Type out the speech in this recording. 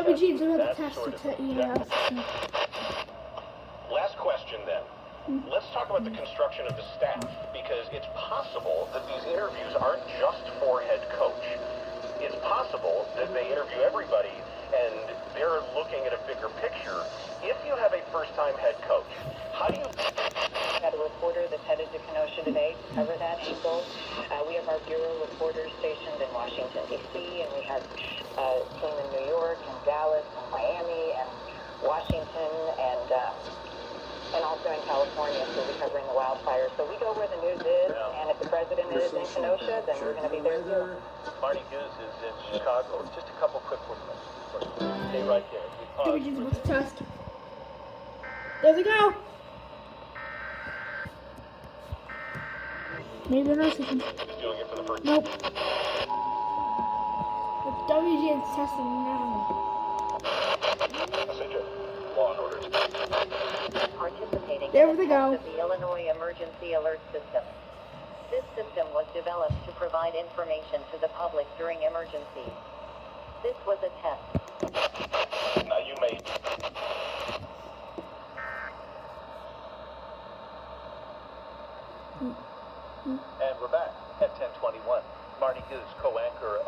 WG's about that the test sort of to objective. Last question then. Let's talk about the construction of the staff, because it's possible that these interviews aren't just for head coach. It's possible that they interview everybody and they're looking at a bigger picture. If you have a first-time head coach, how do you... Had a reporter that's headed to Kenosha today to cover that angle. We have our bureau reporters stationed in Washington, D.C., and we have a team in New York and Dallas and Miami and Washington and also in California, so we're covering the wildfires. So we go where the news is, and if the president is in Kenosha, then we're going to be there too. Marty Goose is in Chicago. Just a couple quick ones. Stay right there. WG's about to test. There they go. Maybe they're not system. Doing it for the first... Nope. The WG is testing now. Message of law and order. Participating There in they the go. test of the Illinois Emergency Alert System. This system was developed to provide information to the public during emergencies. This was a test. Now you may... And we're back at 10:21. Marty Goose, co-anchor of...